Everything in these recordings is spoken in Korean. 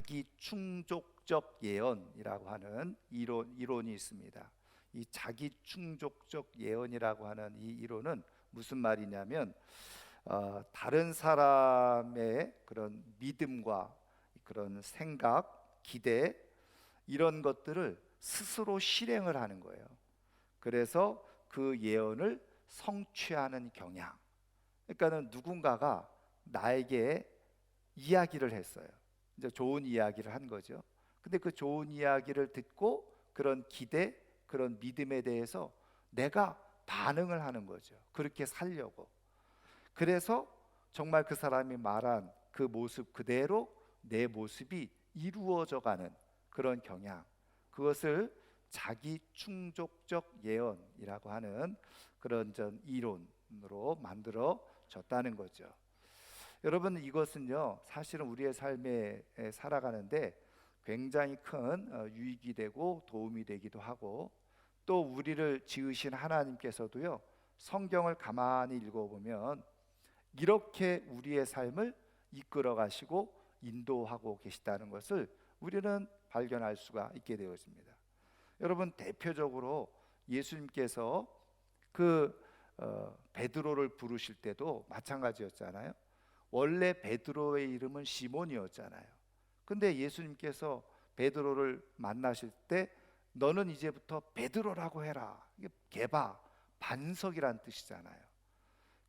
자기 충족적 예언이라고 하는 이론이 있습니다. 이 자기 충족적 예언이라고 하는 이 이론은 무슨 말이냐면 다른 사람의 그런 믿음과 그런 생각, 기대 이런 것들을 스스로 실행을 하는 거예요. 그래서 그 예언을 성취하는 경향. 그러니까는 누군가가 나에게 이야기를 했어요. 이제 좋은 이야기를 한 거죠. 근데 그 좋은 이야기를 듣고 그런 기대, 그런 믿음에 대해서 내가 반응을 하는 거죠. 그렇게 살려고. 그래서 정말 그 사람이 말한 그 모습 그대로 내 모습이 이루어져 가는 그런 경향. 그것을 자기 충족적 예언이라고 하는 그런 전 이론으로 만들어졌다는 거죠. 여러분, 이것은요 사실은 우리의 삶에 살아가는데 굉장히 큰 유익이 되고 도움이 되기도 하고, 또 우리를 지으신 하나님께서도요 성경을 가만히 읽어보면 이렇게 우리의 삶을 이끌어 가시고 인도하고 계시다는 것을 우리는 발견할 수가 있게 되었습니다. 여러분, 대표적으로 예수님께서 그 베드로를 부르실 때도 마찬가지였잖아요. 원래 베드로의 이름은 시몬이었잖아요. 근데 예수님께서 베드로를 만나실 때 너는 이제부터 베드로라고 해라. 이게 게바, 반석이란 뜻이잖아요.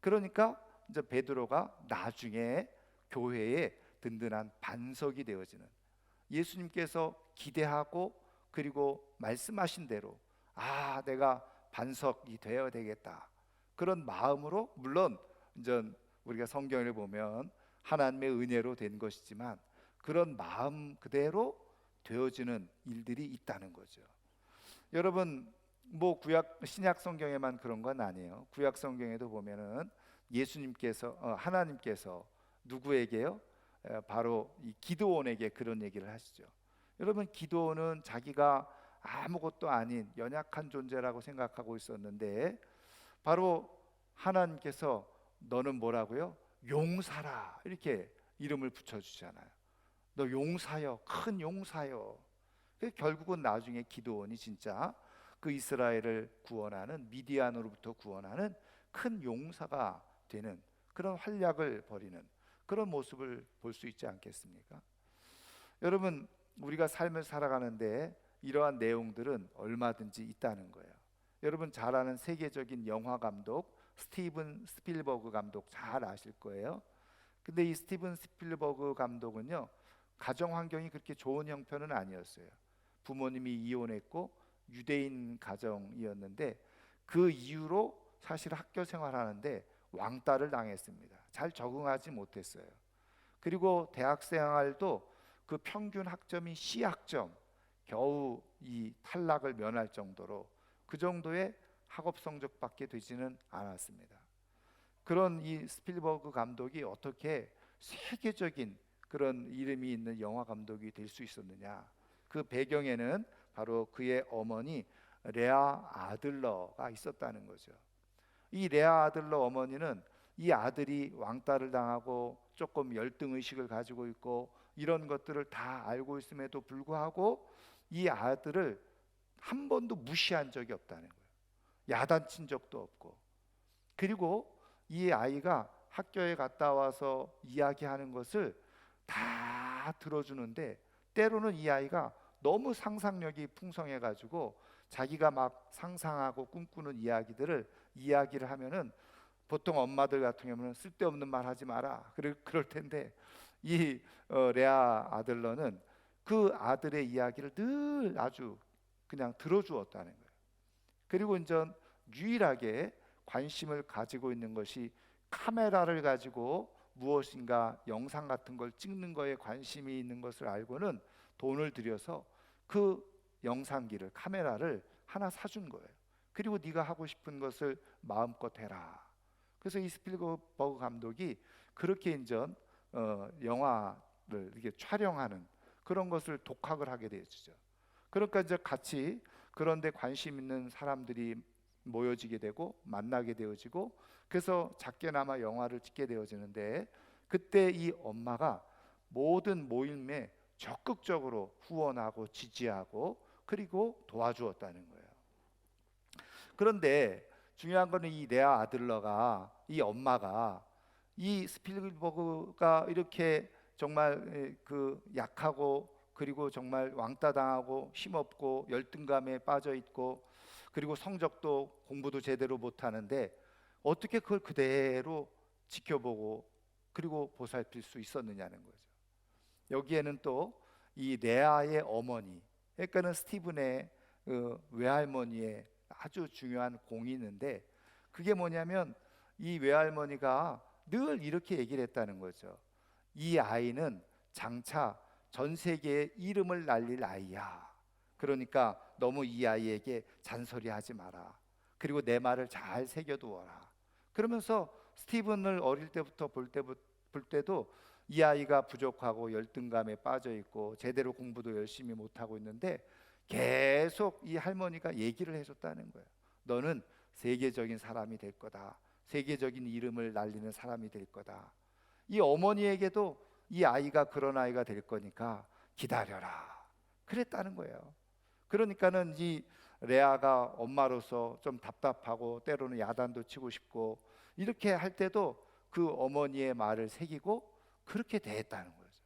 그러니까 이제 베드로가 나중에 교회의 든든한 반석이 되어지는, 예수님께서 기대하고 그리고 말씀하신 대로 내가 반석이 되어야 되겠다, 그런 마음으로, 물론 이제 우리가 성경을 보면 하나님의 은혜로 된 것이지만 그런 마음 그대로 되어지는 일들이 있다는 거죠. 여러분, 뭐 구약 신약 성경에만 그런 건 아니에요. 구약 성경에도 보면은 예수님께서 하나님께서 누구에게요? 바로 이 기드온에게 그런 얘기를 하시죠. 여러분, 기드온은 자기가 아무것도 아닌 연약한 존재라고 생각하고 있었는데 바로 하나님께서 너는 뭐라고요? 용사라, 이렇게 이름을 붙여주잖아요. 너 용사여, 큰 용사여. 결국은 나중에 기드온이 진짜 그 이스라엘을 구원하는, 미디안으로부터 구원하는 큰 용사가 되는 그런 활약을 벌이는 그런 모습을 볼 수 있지 않겠습니까? 여러분, 우리가 삶을 살아가는데 이러한 내용들은 얼마든지 있다는 거예요. 여러분 잘 아는 세계적인 영화 감독 스티븐 스필버그 감독 잘 아실 거예요. 근데 이 스티븐 스필버그 감독은요 가정 환경이 그렇게 좋은 형편은 아니었어요. 부모님이 이혼했고 유대인 가정이었는데 그 이후로 사실 학교 생활하는데 왕따를 당했습니다. 잘 적응하지 못했어요. 그리고 대학 생활도 그 평균 학점이 C학점, 겨우 이 탈락을 면할 정도로 그 정도의 학업 성적밖에 되지는 않았습니다. 그런 이 스필버그 감독이 어떻게 세계적인 그런 이름이 있는 영화 감독이 될 수 있었느냐? 그 배경에는 바로 그의 어머니 레아 아들러가 있었다는 거죠. 이 레아 아들러 어머니는 이 아들이 왕따를 당하고 조금 열등의식을 가지고 있고 이런 것들을 다 알고 있음에도 불구하고 이 아들을 한 번도 무시한 적이 없다는 거예요. 야단친 적도 없고, 그리고 이 아이가 학교에 갔다 와서 이야기하는 것을 다 들어주는데 때로는 이 아이가 너무 상상력이 풍성해 가지고 자기가 막 상상하고 꿈꾸는 이야기를 하면은 보통 엄마들 같은 경우는 쓸데없는 말 하지 마라 그럴 텐데 이 레아 아들러는 그 아들의 이야기를 늘 아주 그냥 들어주었다는 거예요. 그리고 이제 유일하게 관심을 가지고 있는 것이 카메라를 가지고 무엇인가 영상 같은 걸 찍는 거에 관심이 있는 것을 알고는 돈을 들여서 그 영상기를, 카메라를 하나 사준 거예요. 그리고 네가 하고 싶은 것을 마음껏 해라. 그래서 이 스필버그 감독이 그렇게 인전 영화를 이렇게 촬영하는 그런 것을 독학을 하게 되어지죠. 그러니까 이제 같이 그런데 관심 있는 사람들이 모여지게 되고 만나게 되어지고, 그래서 작게나마 영화를 찍게 되어지는데 그때 이 엄마가 모든 모임에 적극적으로 후원하고 지지하고 그리고 도와주었다는 거예요. 그런데 중요한 거는 이 레아 아들러가, 이 엄마가 이 스필버그가 이렇게 정말 그 약하고 그리고 정말 왕따 당하고 힘없고 열등감에 빠져 있고 그리고 성적도 공부도 제대로 못 하는데 어떻게 그걸 그대로 지켜보고 그리고 보살필 수 있었느냐는 거죠. 여기에는 또 이 레아의 어머니, 그러니까는 스티븐의 외할머니의 아주 중요한 공이 있는데, 그게 뭐냐면 이 외할머니가 늘 이렇게 얘기를 했다는 거죠. 이 아이는 장차 전 세계에 이름을 날릴 아이야. 그러니까 너무 이 아이에게 잔소리하지 마라. 그리고 내 말을 잘 새겨두어라. 그러면서 스티븐을 어릴 때부터 볼 때도 이 아이가 부족하고 열등감에 빠져 있고 제대로 공부도 열심히 못 하고 있는데 계속 이 할머니가 얘기를 해줬다는 거예요. 너는 세계적인 사람이 될 거다. 세계적인 이름을 날리는 사람이 될 거다. 이 어머니에게도 이 아이가 그런 아이가 될 거니까 기다려라. 그랬다는 거예요. 그러니까는 이 레아가 엄마로서 좀 답답하고 때로는 야단도 치고 싶고 이렇게 할 때도 그 어머니의 말을 새기고 그렇게 대했다는 거죠.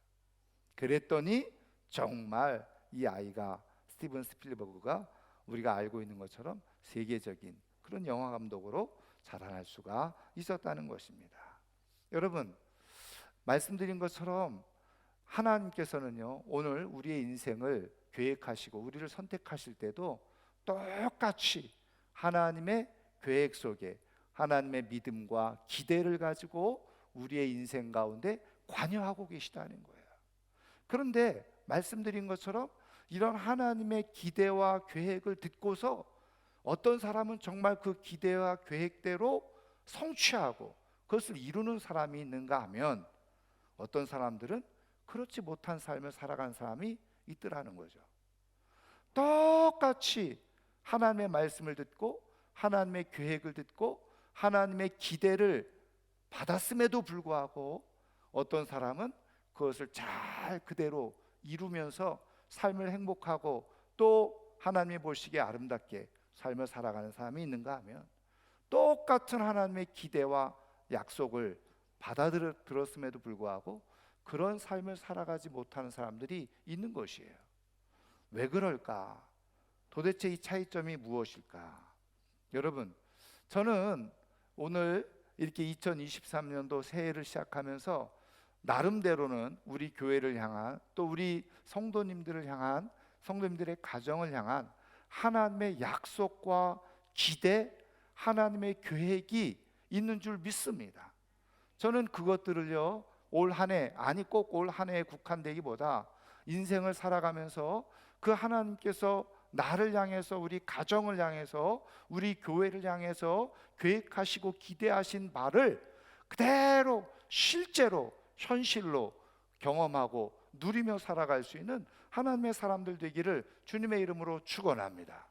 그랬더니 정말 이 아이가 스티븐 스필버그가 우리가 알고 있는 것처럼 세계적인 그런 영화 감독으로 자라날 수가 있었다는 것입니다. 여러분, 말씀드린 것처럼 하나님께서는요, 오늘 우리의 인생을 계획하시고 우리를 선택하실 때도 똑같이 하나님의 계획 속에 하나님의 믿음과 기대를 가지고 우리의 인생 가운데 관여하고 계시다는 거예요. 그런데 말씀드린 것처럼 이런 하나님의 기대와 계획을 듣고서 어떤 사람은 정말 그 기대와 계획대로 성취하고 그것을 이루는 사람이 있는가 하면 어떤 사람들은 그렇지 못한 삶을 살아가는 사람이 있더라는 거죠. 똑같이 하나님의 말씀을 듣고 하나님의 계획을 듣고 하나님의 기대를 받았음에도 불구하고 어떤 사람은 그것을 잘 그대로 이루면서 삶을 행복하고 또 하나님이 보시기에 아름답게 삶을 살아가는 사람이 있는가 하면 똑같은 하나님의 기대와 약속을 받아들었음에도 불구하고 그런 삶을 살아가지 못하는 사람들이 있는 것이에요. 왜 그럴까? 도대체 이 차이점이 무엇일까? 여러분, 저는 오늘 이렇게 2023년도 새해를 시작하면서 나름대로는 우리 교회를 향한 또 우리 성도님들을 향한 성도님들의 가정을 향한 하나님의 약속과 기대, 하나님의 계획이 있는 줄 믿습니다. 저는 그것들을요 올 한 해, 아니 꼭 올 한 해에 국한되기보다 인생을 살아가면서 그 하나님께서 나를 향해서 우리 가정을 향해서 우리 교회를 향해서 계획하시고 기대하신 바를 그대로 실제로 현실로 경험하고 누리며 살아갈 수 있는 하나님의 사람들 되기를 주님의 이름으로 축원합니다.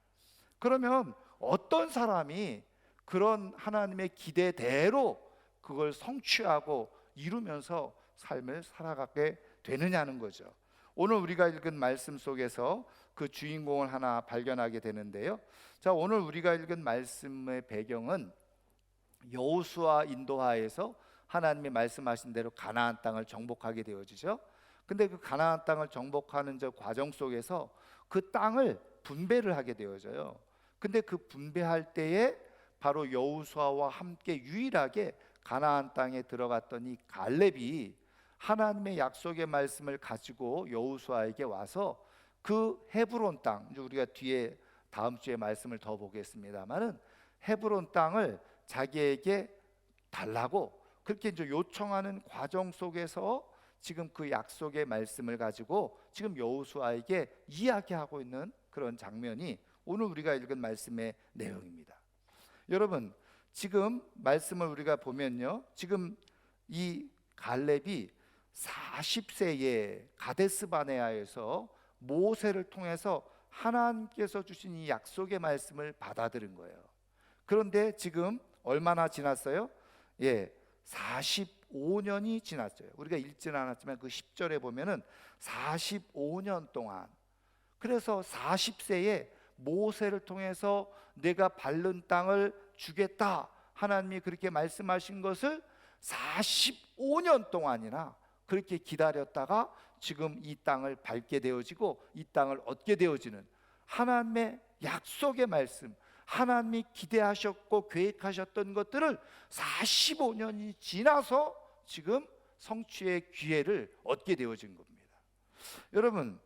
그러면 어떤 사람이 그런 하나님의 기대대로 그걸 성취하고 이루면서 삶을 살아가게 되느냐는 거죠. 오늘 우리가 읽은 말씀 속에서 그 주인공을 하나 발견하게 되는데요. 자, 오늘 우리가 읽은 말씀의 배경은 여호수아 인도하에서 하나님이 말씀하신 대로 가나안 땅을 정복하게 되어지죠. 근데 그 가나안 땅을 정복하는 저 과정 속에서 그 땅을 분배를 하게 되어져요. 근데 그 분배할 때에 바로 여호수아와 함께 유일하게 가나안 땅에 들어갔던 이 갈렙이 하나님의 약속의 말씀을 가지고 여호수아에게 와서 그 헤브론 땅, 우리가 뒤에 다음 주에 말씀을 더 보겠습니다만은 헤브론 땅을 자기에게 달라고 그렇게 이제 요청하는 과정 속에서 지금 그 약속의 말씀을 가지고 지금 여호수아에게 이야기하고 있는 그런 장면이 오늘 우리가 읽은 말씀의 내용입니다. 여러분, 지금 말씀을 우리가 보면요, 지금 이 갈렙이 40세에 가데스 바네아에서 모세를 통해서 하나님께서 주신 이 약속의 말씀을 받아들인 거예요. 그런데 지금 얼마나 지났어요? 예, 45년이 지났어요. 우리가 읽지는 않았지만 그 10절에 보면은 45년 동안, 그래서 40세에 모세를 통해서 내가 밟는 땅을 주겠다, 하나님이 그렇게 말씀하신 것을 45년 동안이나 그렇게 기다렸다가 지금 이 땅을 밟게 되어지고 이 땅을 얻게 되어지는 하나님의 약속의 말씀, 하나님이 기대하셨고 계획하셨던 것들을 45년이 지나서 지금 성취의 기회를 얻게 되어진 겁니다. 여러분,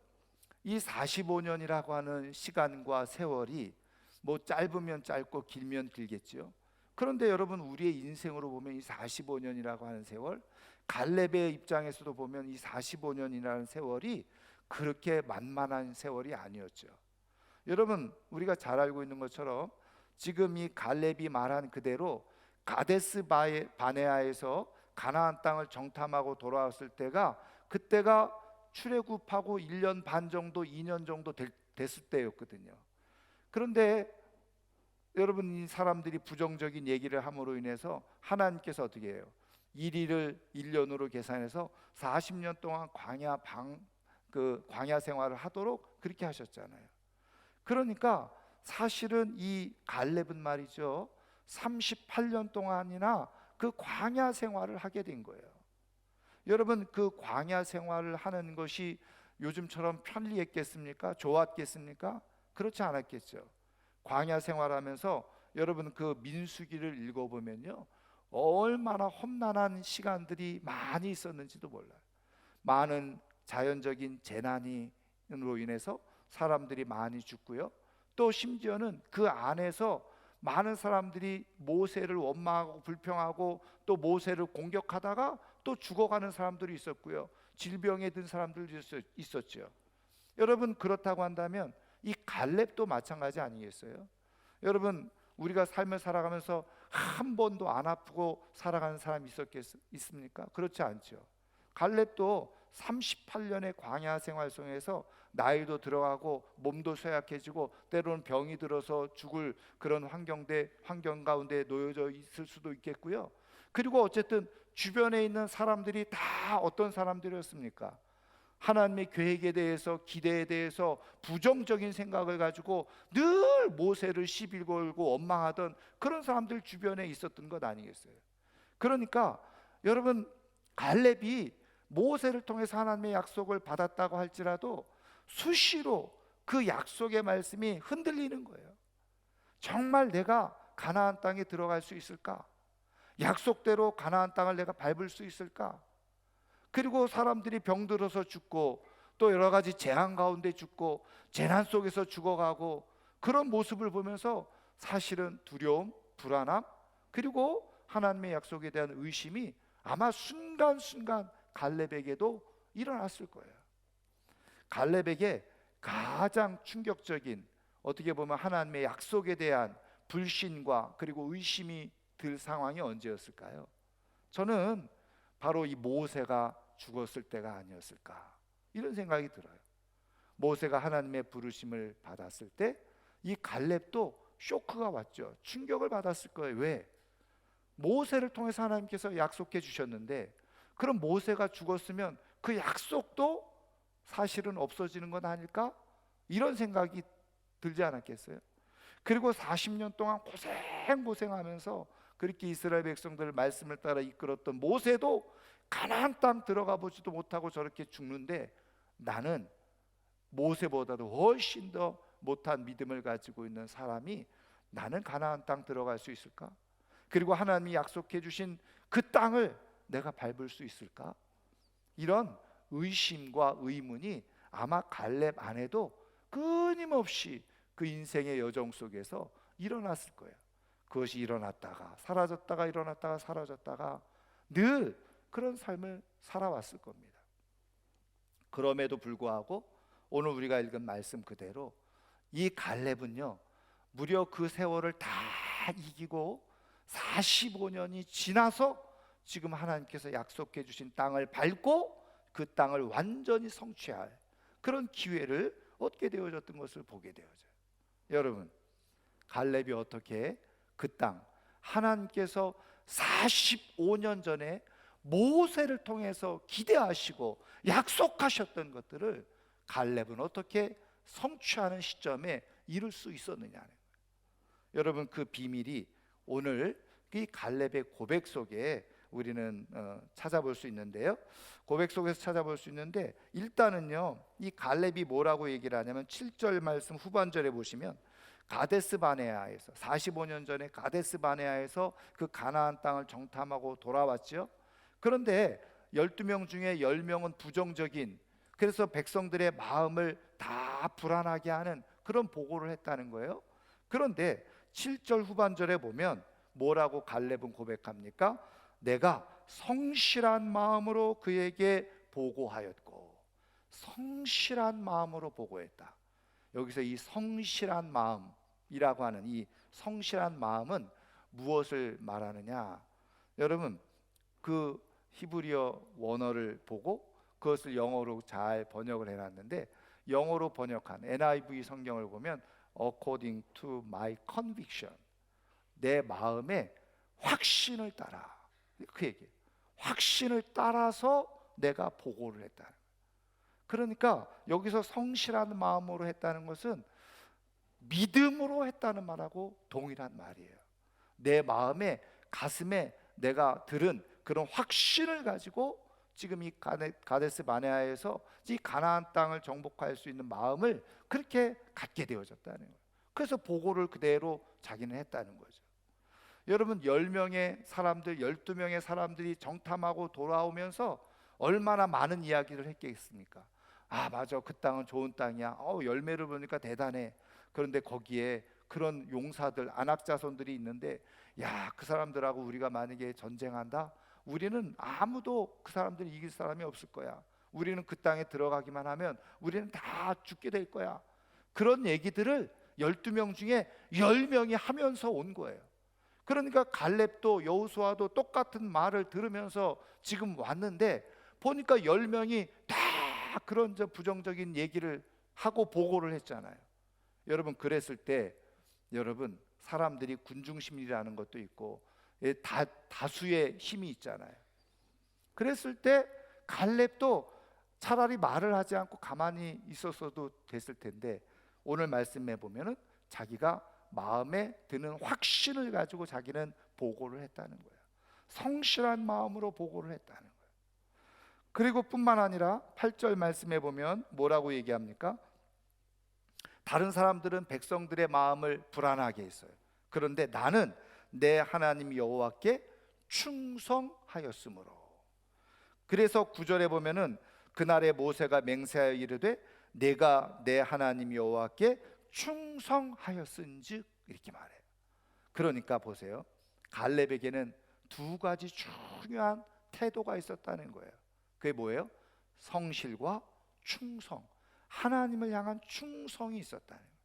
이 45년이라고 하는 시간과 세월이 뭐 짧으면 짧고 길면 길겠죠. 그런데 여러분, 우리의 인생으로 보면 이 45년이라고 하는 세월, 갈렙의 입장에서도 보면 이 45년이라는 세월이 그렇게 만만한 세월이 아니었죠. 여러분, 우리가 잘 알고 있는 것처럼 지금 이 갈렙이 말한 그대로 가데스 바네아에서 가나안 땅을 정탐하고 돌아왔을 때가, 그때가 출애굽하고 1년 반 정도, 2년 정도 됐을 때였거든요. 그런데 여러분, 이 사람들이 부정적인 얘기를 함으로 인해서 하나님께서 어떻게 해요? 1일을 1년으로 계산해서 40년 동안 광야 생활을 하도록 그렇게 하셨잖아요. 그러니까 사실은 이 갈렙은 말이죠, 38년 동안이나 그 광야 생활을 하게 된 거예요. 여러분, 그 광야 생활을 하는 것이 요즘처럼 편리했겠습니까? 좋았겠습니까? 그렇지 않았겠죠. 광야 생활하면서 여러분, 그 민수기를 읽어보면요, 얼마나 험난한 시간들이 많이 있었는지도 몰라요. 많은 자연적인 재난으로 인해서 사람들이 많이 죽고요, 또 심지어는 그 안에서 많은 사람들이 모세를 원망하고 불평하고 또 모세를 공격하다가 또 죽어가는 사람들이 있었고요, 질병에 든 사람들도 있었죠. 여러분, 그렇다고 한다면 이 갈렙도 마찬가지 아니겠어요? 여러분, 우리가 삶을 살아가면서 한 번도 안 아프고 살아가는 사람이 있습니까? 그렇지 않죠. 갈렙도 38년의 광야 생활 속에서 나이도 들어가고 몸도 쇠약해지고 때로는 병이 들어서 죽을 그런 환경 가운데 놓여져 있을 수도 있겠고요. 그리고 어쨌든 주변에 있는 사람들이 다 어떤 사람들이었습니까? 하나님의 계획에 대해서, 기대에 대해서 부정적인 생각을 가지고 늘 모세를 시비 걸고 원망하던 그런 사람들 주변에 있었던 것 아니겠어요? 그러니까 여러분, 갈렙이 모세를 통해서 하나님의 약속을 받았다고 할지라도 수시로 그 약속의 말씀이 흔들리는 거예요. 정말 내가 가나안 땅에 들어갈 수 있을까? 약속대로 가나안 땅을 내가 밟을 수 있을까? 그리고 사람들이 병들어서 죽고 또 여러 가지 재앙 가운데 죽고 재난 속에서 죽어가고 그런 모습을 보면서 사실은 두려움, 불안함, 그리고 하나님의 약속에 대한 의심이 아마 순간순간 갈렙에게도 일어났을 거예요. 갈렙에게 가장 충격적인, 어떻게 보면 하나님의 약속에 대한 불신과 그리고 의심이 들 상황이 언제였을까요? 저는 바로 이 모세가 죽었을 때가 아니었을까, 이런 생각이 들어요. 모세가 하나님의 부르심을 받았을 때 이 갈렙도 쇼크가 왔죠. 충격을 받았을 거예요. 왜? 모세를 통해서 하나님께서 약속해 주셨는데, 그럼 모세가 죽었으면 그 약속도 사실은 없어지는 건 아닐까? 이런 생각이 들지 않았겠어요? 그리고 40년 동안 고생하면서 그렇게 이스라엘 백성들 말씀을 따라 이끌었던 모세도 가나안 땅 들어가 보지도 못하고 저렇게 죽는데, 나는 모세보다도 훨씬 더 못한 믿음을 가지고 있는 사람이 나는 가나안 땅 들어갈 수 있을까? 그리고 하나님이 약속해 주신 그 땅을 내가 밟을 수 있을까? 이런 의심과 의문이 아마 갈렙 안에도 끊임없이 그 인생의 여정 속에서 일어났을 거예요. 그것이 일어났다가 사라졌다가 일어났다가 사라졌다가 늘 그런 삶을 살아왔을 겁니다. 그럼에도 불구하고 오늘 우리가 읽은 말씀 그대로 이 갈렙은요, 무려 그 세월을 다 이기고 45년이 지나서 지금 하나님께서 약속해 주신 땅을 밟고 그 땅을 완전히 성취할 그런 기회를 얻게 되어졌던 것을 보게 되어져요. 여러분, 갈렙이 어떻게 그 땅, 하나님께서 45년 전에 모세를 통해서 기대하시고 약속하셨던 것들을 갈렙은 어떻게 성취하는 시점에 이룰 수 있었느냐는 거예요. 여러분, 그 비밀이 오늘 이 갈렙의 고백 속에 우리는 찾아볼 수 있는데요. 고백 속에서 찾아볼 수 있는데, 일단은요, 이 갈렙이 뭐라고 얘기를 하냐면 7절 말씀 후반절에 보시면 가데스 바네아에서 45년 전에 가데스 바네아에서 그 가나안 땅을 정탐하고 돌아왔죠. 그런데 12명 중에 10명은 부정적인, 그래서 백성들의 마음을 다 불안하게 하는 그런 보고를 했다는 거예요. 그런데 7절 후반절에 보면 뭐라고 갈렙은 고백합니까? 내가 성실한 마음으로 그에게 보고하였고, 성실한 마음으로 보고했다. 여기서 이 성실한 마음이라고 하는 이 성실한 마음은 무엇을 말하느냐? 여러분, 그 히브리어 원어를 보고 그것을 영어로 잘 번역을 해놨는데, 영어로 번역한 NIV 성경을 보면 according to my conviction, 내 마음의 확신을 따라, 그 얘기예요. 확신을 따라서 내가 보고를 했다. 그러니까 여기서 성실한 마음으로 했다는 것은 믿음으로 했다는 말하고 동일한 말이에요. 내 마음에, 가슴에 내가 들은 그런 확신을 가지고 지금 이 가데스 바네아에서 이 가나안 땅을 정복할 수 있는 마음을 그렇게 갖게 되어졌다는 거예요. 그래서 보고를 그대로 자기는 했다는 거죠. 여러분, 10명의 사람들, 12명의 사람들이 정탐하고 돌아오면서 얼마나 많은 이야기를 했겠습니까? 아, 맞아, 그 땅은 좋은 땅이야. 열매를 보니까 대단해. 그런데 거기에 그런 용사들, 안악자손들이 있는데, 야, 그 사람들하고 우리가 만약에 전쟁한다? 우리는 아무도 그 사람들 이길 사람이 없을 거야. 우리는 그 땅에 들어가기만 하면 우리는 다 죽게 될 거야. 그런 얘기들을 12명 중에 10명이 하면서 온 거예요. 그러니까 갈렙도 여호수아도 똑같은 말을 들으면서 지금 왔는데, 보니까 10명이 다 그런 부정적인 얘기를 하고 보고를 했잖아요. 여러분, 그랬을 때 여러분, 사람들이 군중심리라는 것도 있고 다수의 힘이 있잖아요. 그랬을 때 갈렙도 차라리 말을 하지 않고 가만히 있었어도 됐을 텐데, 오늘 말씀에 보면은 자기가 마음에 드는 확신을 가지고 자기는 보고를 했다는 거예요. 성실한 마음으로 보고를 했다는 거예요. 그리고 뿐만 아니라 8절 말씀에 보면 뭐라고 얘기합니까? 다른 사람들은 백성들의 마음을 불안하게 했어요. 그런데 나는 내 하나님 여호와께 충성하였으므로. 그래서 9절에 보면은 그날에 모세가 맹세하여 이르되 내가 내 하나님 여호와께 충성하였은즉, 이렇게 말해요. 그러니까 보세요, 갈렙에게는 두 가지 중요한 태도가 있었다는 거예요. 그게 뭐예요? 성실과 충성, 하나님을 향한 충성이 있었다는 거예요.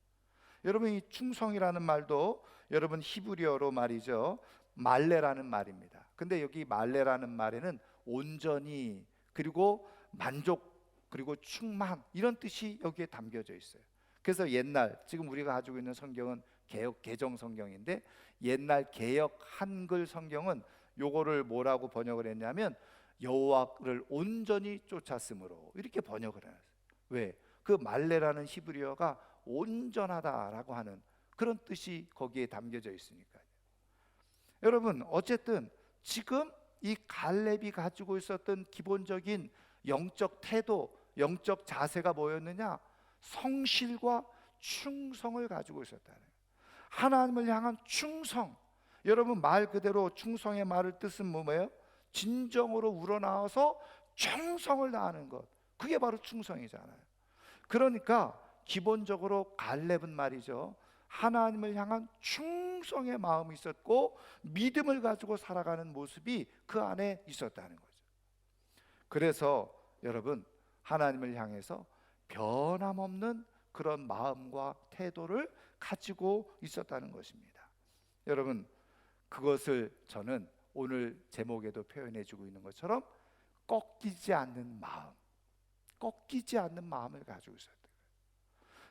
여러분, 이 충성이라는 말도 여러분 히브리어로 말이죠, 말레라는 말입니다. 근데 여기 말레라는 말에는 온전히, 그리고 만족, 그리고 충만, 이런 뜻이 여기에 담겨져 있어요. 그래서 옛날, 지금 우리가 가지고 있는 성경은 개역 개정 성경인데, 옛날 개역 한글 성경은 요거를 뭐라고 번역을 했냐면 여호와를 온전히 쫓았으므로, 이렇게 번역을 해놨어요. 왜? 그 말레라는 히브리어가 온전하다라고 하는 그런 뜻이 거기에 담겨져 있으니까요. 여러분, 어쨌든 지금 이 갈렙이 가지고 있었던 기본적인 영적 태도, 영적 자세가 뭐였느냐? 성실과 충성을 가지고 있었다는 거예요. 하나님을 향한 충성. 여러분, 말 그대로 충성의 말을 뜻은 뭐예요? 진정으로 우러나와서 충성을 다하는 것, 그게 바로 충성이잖아요. 그러니까 기본적으로 갈렙은 말이죠, 하나님을 향한 충성의 마음이 있었고 믿음을 가지고 살아가는 모습이 그 안에 있었다는 거죠. 그래서 여러분, 하나님을 향해서 변함없는 그런 마음과 태도를 가지고 있었다는 것입니다. 여러분, 그것을 저는 오늘 제목에도 표현해 주고 있는 것처럼 꺾이지 않는 마음, 꺾이지 않는 마음을 가지고 있었다.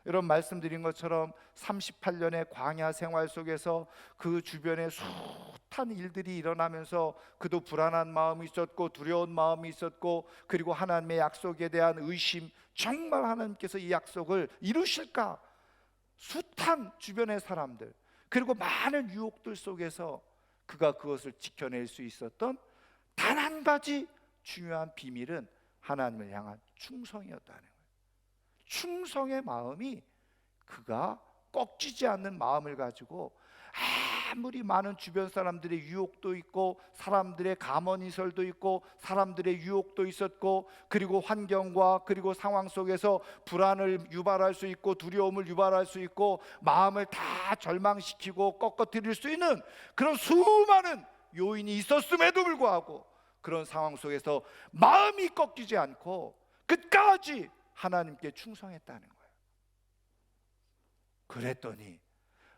여러분 말씀드린 것처럼 38년의 광야 생활 속에서 그 주변에 숱한 일들이 일어나면서 그도 불안한 마음이 있었고 두려운 마음이 있었고, 그리고 하나님의 약속에 대한 의심, 정말 하나님께서 이 약속을 이루실까, 숱한 주변의 사람들 그리고 많은 유혹들 속에서 그가 그것을 지켜낼 수 있었던 단 한 가지 중요한 비밀은 하나님을 향한 충성이었다는 거예요. 충성의 마음이, 그가 꺾이지 않는 마음을 가지고 아무리 많은 주변 사람들의 유혹도 있고 사람들의 감언이설도 있고 사람들의 유혹도 있었고, 그리고 환경과 그리고 상황 속에서 불안을 유발할 수 있고 두려움을 유발할 수 있고 마음을 다 절망시키고 꺾어뜨릴 수 있는 그런 수많은 요인이 있었음에도 불구하고 그런 상황 속에서 마음이 꺾이지 않고 끝까지 하나님께 충성했다는 거예요. 그랬더니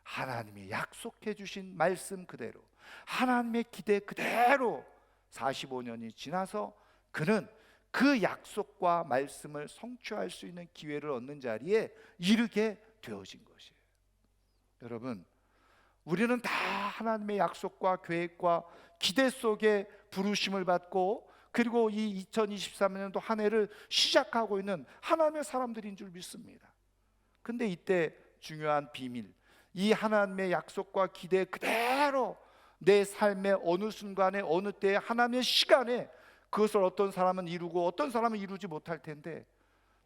하나님이 약속해 주신 말씀 그대로, 하나님의 기대 그대로 45년이 지나서 그는 그 약속과 말씀을 성취할 수 있는 기회를 얻는 자리에 이르게 되어진 것이에요. 여러분, 우리는 다 하나님의 약속과 계획과 기대 속에 부르심을 받고, 그리고 이 2023년도 한 해를 시작하고 있는 하나님의 사람들인 줄 믿습니다. 근데 이때 중요한 비밀, 이 하나님의 약속과 기대 그대로 내 삶의 어느 순간에 어느 때에 하나님의 시간에 그것을 어떤 사람은 이루고 어떤 사람은 이루지 못할 텐데,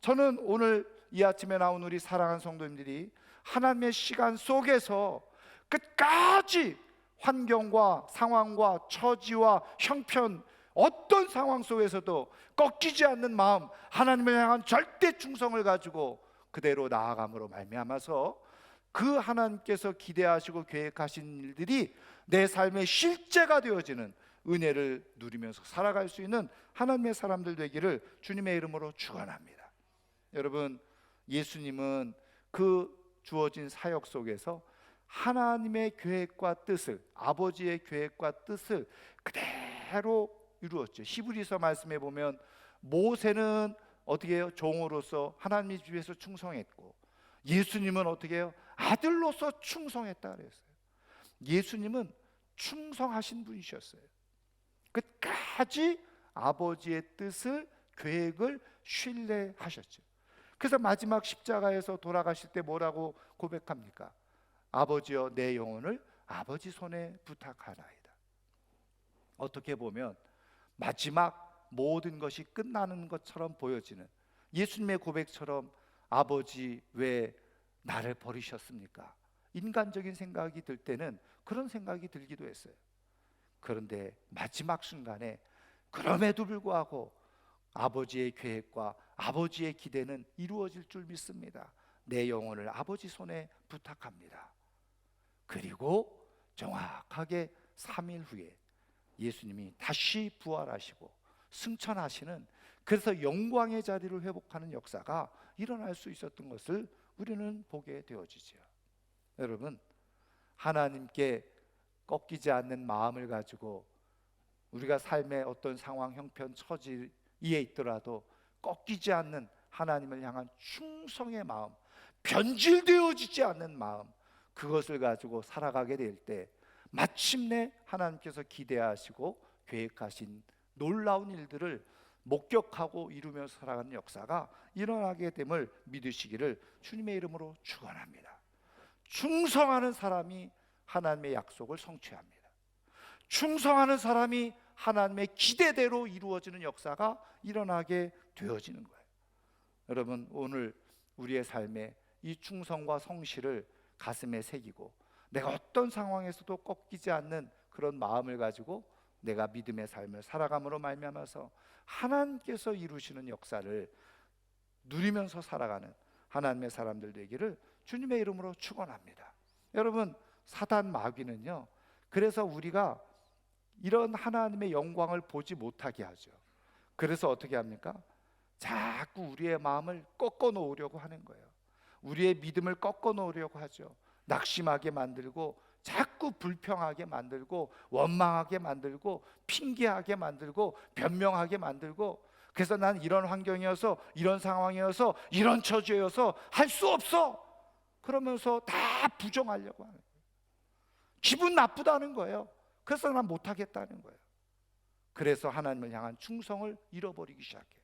저는 오늘 이 아침에 나온 우리 사랑하는 성도님들이 하나님의 시간 속에서 끝까지 환경과 상황과 처지와 형편, 어떤 상황 속에서도 꺾이지 않는 마음, 하나님을 향한 절대 충성을 가지고 그대로 나아감으로 말미암아서 그 하나님께서 기대하시고 계획하신 일들이 내 삶의 실제가 되어지는 은혜를 누리면서 살아갈 수 있는 하나님의 사람들 되기를 주님의 이름으로 축원합니다. 여러분, 예수님은 그 주어진 사역 속에서 하나님의 계획과 뜻을, 아버지의 계획과 뜻을 그대로 이루었죠. 히브리서 말씀에 보면 모세는 어떻게 해요? 종으로서 하나님의 집에서 충성했고, 예수님은 어떻게 해요? 아들로서 충성했다 그랬어요. 예수님은 충성하신 분이셨어요. 끝까지 아버지의 뜻을, 계획을 신뢰하셨죠. 그래서 마지막 십자가에서 돌아가실 때 뭐라고 고백합니까? 아버지여, 내 영혼을 아버지 손에 부탁하나이다. 어떻게 보면 마지막 모든 것이 끝나는 것처럼 보여지는 예수님의 고백처럼, 아버지 왜 나를 버리셨습니까? 인간적인 생각이 들 때는 그런 생각이 들기도 했어요. 그런데 마지막 순간에 그럼에도 불구하고 아버지의 계획과 아버지의 기대는 이루어질 줄 믿습니다. 내 영혼을 아버지 손에 부탁합니다. 그리고 정확하게 3일 후에 예수님이 다시 부활하시고 승천하시는, 그래서 영광의 자리를 회복하는 역사가 일어날 수 있었던 것을 우리는 보게 되어지죠. 여러분, 하나님께 꺾이지 않는 마음을 가지고 우리가 삶의 어떤 상황, 형편, 처지에 있더라도 꺾이지 않는 하나님을 향한 충성의 마음, 변질되어지지 않는 마음, 그것을 가지고 살아가게 될 때 마침내 하나님께서 기대하시고 계획하신 놀라운 일들을 목격하고 이루면서 살아가는 역사가 일어나게 됨을 믿으시기를 주님의 이름으로 축원합니다. 충성하는 사람이 하나님의 약속을 성취합니다. 충성하는 사람이 하나님의 기대대로 이루어지는 역사가 일어나게 되어지는 거예요. 여러분, 오늘 우리의 삶에 이 충성과 성실을 가슴에 새기고 내가 어떤 상황에서도 꺾이지 않는 그런 마음을 가지고 내가 믿음의 삶을 살아감으로 말미암아서 하나님께서 이루시는 역사를 누리면서 살아가는 하나님의 사람들 되기를 주님의 이름으로 축원합니다. 여러분, 사단 마귀는요, 그래서 우리가 이런 하나님의 영광을 보지 못하게 하죠. 그래서 어떻게 합니까? 자꾸 우리의 마음을 꺾어 놓으려고 하는 거예요. 우리의 믿음을 꺾어 놓으려고 하죠. 낙심하게 만들고, 자꾸 불평하게 만들고, 원망하게 만들고, 핑계하게 만들고, 변명하게 만들고, 그래서 난 이런 환경이어서, 이런 상황이어서, 이런 처지여서 할 수 없어, 그러면서 다 부정하려고 하는 거예요. 기분 나쁘다는 거예요. 그래서 난 못하겠다는 거예요. 그래서 하나님을 향한 충성을 잃어버리기 시작해요.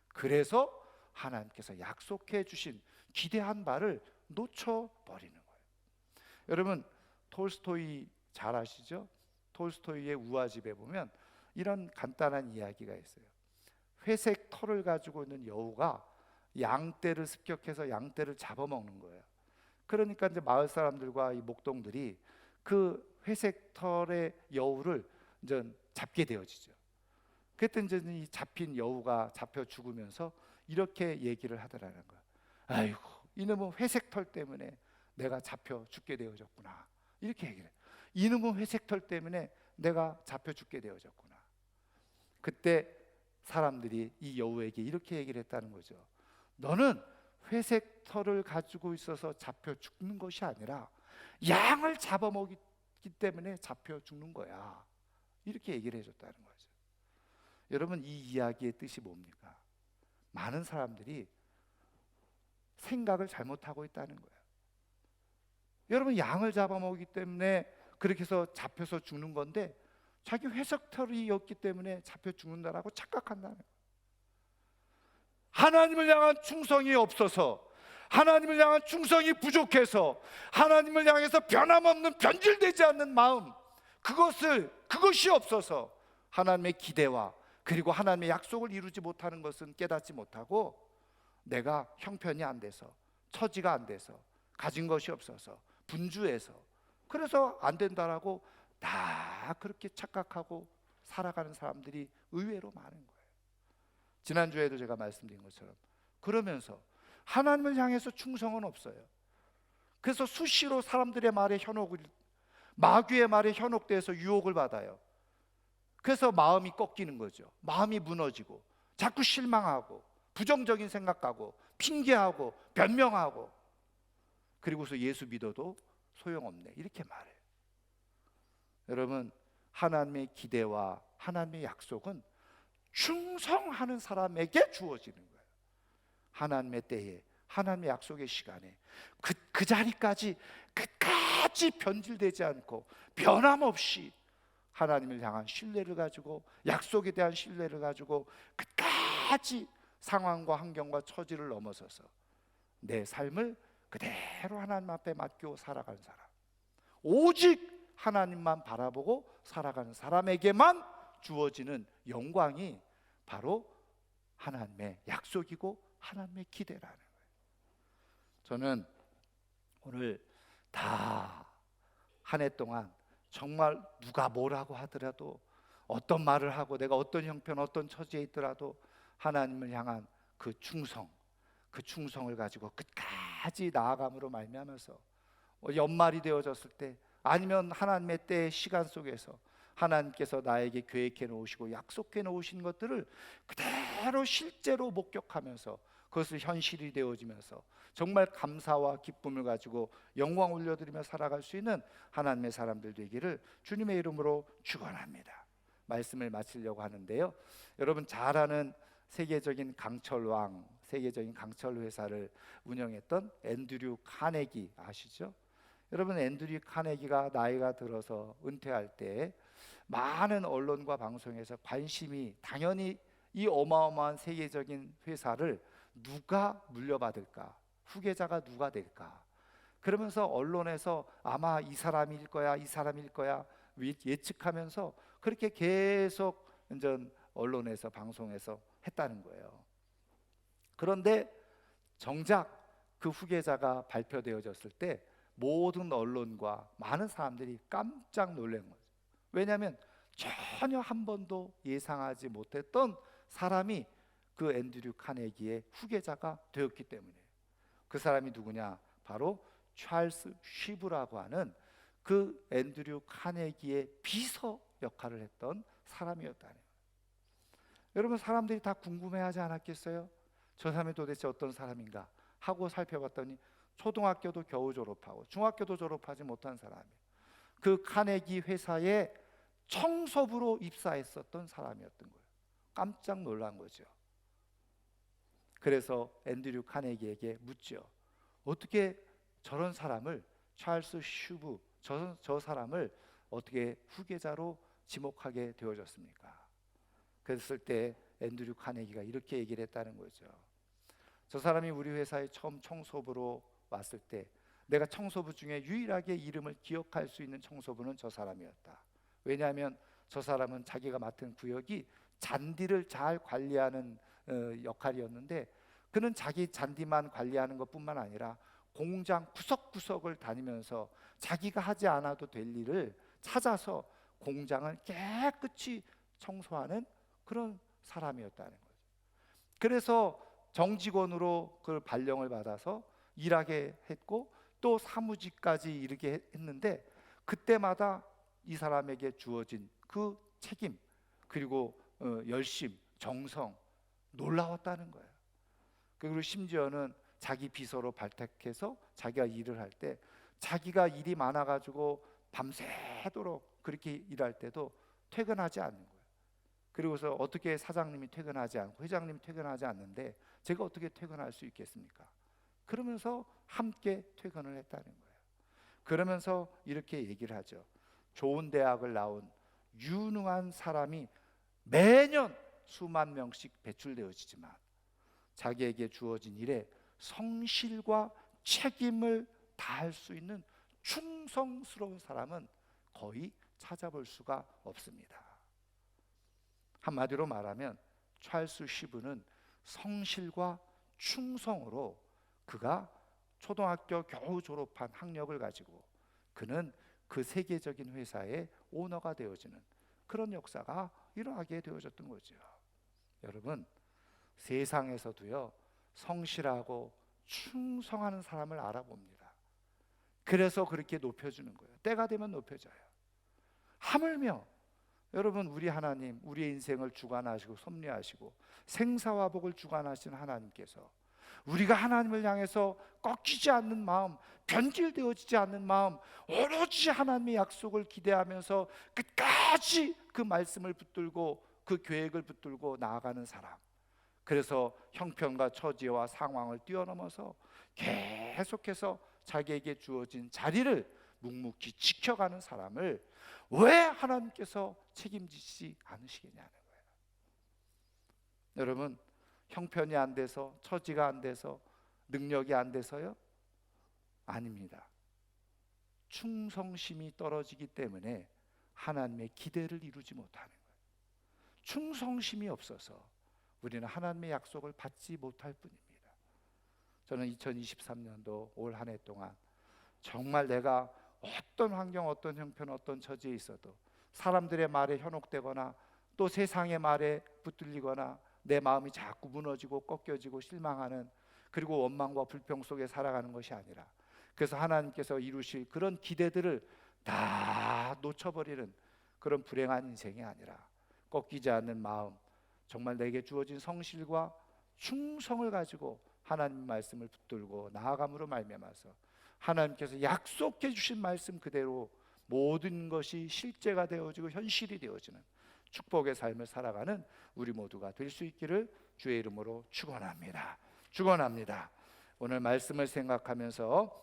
그래서 하나님께서 약속해 주신 기대한 바를 놓쳐버리는 거예요. 여러분, 톨스토이 잘 아시죠? 톨스토이의 우화집에 보면 이런 간단한 이야기가 있어요. 회색 털을 가지고 있는 여우가 양떼를 습격해서 양떼를 잡아먹는 거예요. 그러니까 이제 마을 사람들과 이 목동들이 그 회색 털의 여우를 이제 잡게 되어지죠. 그때 이제 이 잡힌 여우가 잡혀 죽으면서 이렇게 얘기를 하더라는 거야. 아이고, 이놈은 회색 털 때문에 내가 잡혀 죽게 되어졌구나. 이렇게 얘기를 해요. 이놈은 회색 털 때문에 내가 잡혀 죽게 되어졌구나. 그때 사람들이 이 여우에게 이렇게 얘기를 했다는 거죠. 너는 회색 털을 가지고 있어서 잡혀 죽는 것이 아니라 양을 잡아먹기 때문에 잡혀 죽는 거야. 이렇게 얘기를 해줬다는 거죠. 여러분, 이 이야기의 뜻이 뭡니까? 많은 사람들이 생각을 잘못하고 있다는 거예요. 여러분, 양을 잡아먹기 때문에 그렇게 해서 잡혀서 죽는 건데 자기 회색 털이었기 때문에 잡혀 죽는다라고 착각한다는 거예요. 하나님을 향한 충성이 없어서, 하나님을 향한 충성이 부족해서, 하나님을 향해서 변함없는 변질되지 않는 마음, 그것이 없어서 하나님의 기대와 그리고 하나님의 약속을 이루지 못하는 것은 깨닫지 못하고, 내가 형편이 안 돼서, 처지가 안 돼서, 가진 것이 없어서, 분주해서, 그래서 안 된다라고 다 그렇게 착각하고 살아가는 사람들이 의외로 많은 거예요. 지난주에도 제가 말씀드린 것처럼 그러면서 하나님을 향해서 충성은 없어요. 그래서 수시로 사람들의 말에 마귀의 말에 현혹돼서 유혹을 받아요. 그래서 마음이 꺾이는 거죠. 마음이 무너지고 자꾸 실망하고 부정적인 생각하고 핑계하고 변명하고, 그리고서 예수 믿어도 소용없네, 이렇게 말해요. 여러분, 하나님의 기대와 하나님의 약속은 충성하는 사람에게 주어지는 거예요. 하나님의 때에, 하나님의 약속의 시간에 그 자리까지 끝까지 변질되지 않고 변함없이 하나님을 향한 신뢰를 가지고, 약속에 대한 신뢰를 가지고 끝까지 상황과 환경과 처지를 넘어서서 내 삶을 그대로 하나님 앞에 맡기고 살아가는 사람, 오직 하나님만 바라보고 살아가는 사람에게만 주어지는 영광이 바로 하나님의 약속이고 하나님의 기대라는 거예요. 저는 오늘 다 한 해 동안 정말 누가 뭐라고 하더라도, 어떤 말을 하고 내가 어떤 형편, 어떤 처지에 있더라도 하나님을 향한 그 충성을 가지고 끝까지 나아감으로 말미암아서 연말이 되어졌을 때, 아니면 하나님의 때의 시간 속에서 하나님께서 나에게 계획해 놓으시고 약속해 놓으신 것들을 그대로 실제로 목격하면서 그것을 현실이 되어지면서 정말 감사와 기쁨을 가지고 영광 올려드리며 살아갈 수 있는 하나님의 사람들 되기를 주님의 이름으로 축원합니다. 말씀을 마치려고 하는데요, 여러분 잘 아는 세계적인 강철왕, 세계적인 강철 회사를 운영했던 앤드류 카네기 아시죠? 여러분, 앤드류 카네기가 나이가 들어서 은퇴할 때 많은 언론과 방송에서 관심이, 당연히 이 어마어마한 세계적인 회사를 누가 물려받을까, 후계자가 누가 될까, 그러면서 언론에서 아마 이 사람일 거야, 이 사람일 거야 예측하면서 그렇게 계속 이제 언론에서 방송에서 했다는 거예요. 그런데 정작 그 후계자가 발표되어졌을 때 모든 언론과 많은 사람들이 깜짝 놀란 거죠. 왜냐하면 전혀 한 번도 예상하지 못했던 사람이 그 앤드류 카네기의 후계자가 되었기 때문에. 그 사람이 누구냐? 바로 찰스 쉬브라고 하는 그 앤드류 카네기의 비서 역할을 했던 사람이었다는 거예요. 여러분, 사람들이 다 궁금해하지 않았겠어요? 저 사람이 도대체 어떤 사람인가 하고 살펴봤더니 초등학교도 겨우 졸업하고 중학교도 졸업하지 못한 사람이에요. 그 카네기 회사의 청소부로 입사했었던 사람이었던 거예요. 깜짝 놀란 거죠. 그래서 앤드류 카네기에게 묻죠. 어떻게 저런 사람을, 찰스 슈브, 저 사람을 어떻게 후계자로 지목하게 되어졌습니까? 그랬을 때 앤드류 카네기가 이렇게 얘기를 했다는 거죠. 저 사람이 우리 회사에 처음 청소부로 왔을 때 내가 청소부 중에 유일하게 이름을 기억할 수 있는 청소부는 저 사람이었다. 왜냐하면 저 사람은 자기가 맡은 구역이 잔디를 잘 관리하는 역할이었는데, 그는 자기 잔디만 관리하는 것뿐만 아니라 공장 구석구석을 다니면서 자기가 하지 않아도 될 일을 찾아서 공장을 깨끗이 청소하는 그런 사람이었다는 거죠. 그래서 정직원으로 그 발령을 받아서 일하게 했고 또 사무직까지 이르게 했는데, 그때마다 이 사람에게 주어진 그 책임, 그리고 열심, 정성, 놀라웠다는 거예요. 그리고 심지어는 자기 비서로 발탁해서 자기가 일을 할 때, 자기가 일이 많아가지고 밤새도록 그렇게 일할 때도 퇴근하지 않는 거예요. 그리고서 어떻게 사장님이 퇴근하지 않고 회장님이 퇴근하지 않는데 제가 어떻게 퇴근할 수 있겠습니까? 그러면서 함께 퇴근을 했다는 거예요. 그러면서 이렇게 얘기를 하죠. 좋은 대학을 나온 유능한 사람이 매년 수만 명씩 배출되어지지만 자기에게 주어진 일에 성실과 책임을 다할 수 있는 충성스러운 사람은 거의 찾아볼 수가 없습니다. 한마디로 말하면 찰스 쉬브는 성실과 충성으로 그가 초등학교 겨우 졸업한 학력을 가지고 그는 그 세계적인 회사의 오너가 되어지는 그런 역사가 일어나게 되어졌던 거죠. 여러분, 세상에서도요 성실하고 충성하는 사람을 알아봅니다. 그래서 그렇게 높여주는 거예요. 때가 되면 높여져요. 하물며 여러분, 우리 하나님, 우리의 인생을 주관하시고 섭리하시고 생사화복을 주관하시는 하나님께서 우리가 하나님을 향해서 꺾이지 않는 마음, 변질되어지지 않는 마음, 오로지 하나님의 약속을 기대하면서 끝까지 그 말씀을 붙들고 그 계획을 붙들고 나아가는 사람, 그래서 형편과 처지와 상황을 뛰어넘어서 계속해서 자기에게 주어진 자리를 묵묵히 지켜가는 사람을 왜 하나님께서 책임지지 않으시겠냐는 거예요. 여러분, 형편이 안 돼서, 처지가 안 돼서, 능력이 안 돼서요? 아닙니다. 충성심이 떨어지기 때문에 하나님의 기대를 이루지 못하는 거예요. 충성심이 없어서 우리는 하나님의 약속을 받지 못할 뿐입니다. 저는 2023년도 올 한 해 동안 정말 내가 어떤 환경, 어떤 형편, 어떤 처지에 있어도 사람들의 말에 현혹되거나 또 세상의 말에 붙들리거나 내 마음이 자꾸 무너지고 꺾여지고 실망하는, 그리고 원망과 불평 속에 살아가는 것이 아니라, 그래서 하나님께서 이루실 그런 기대들을 다 놓쳐버리는 그런 불행한 인생이 아니라 꺾이지 않는 마음, 정말 내게 주어진 성실과 충성을 가지고 하나님 말씀을 붙들고 나아감으로 말미암아서 하나님께서 약속해 주신 말씀 그대로 모든 것이 실제가 되어지고 현실이 되어지는 축복의 삶을 살아가는 우리 모두가 될 수 있기를 주의 이름으로 축원합니다. 축원합니다. 오늘 말씀을 생각하면서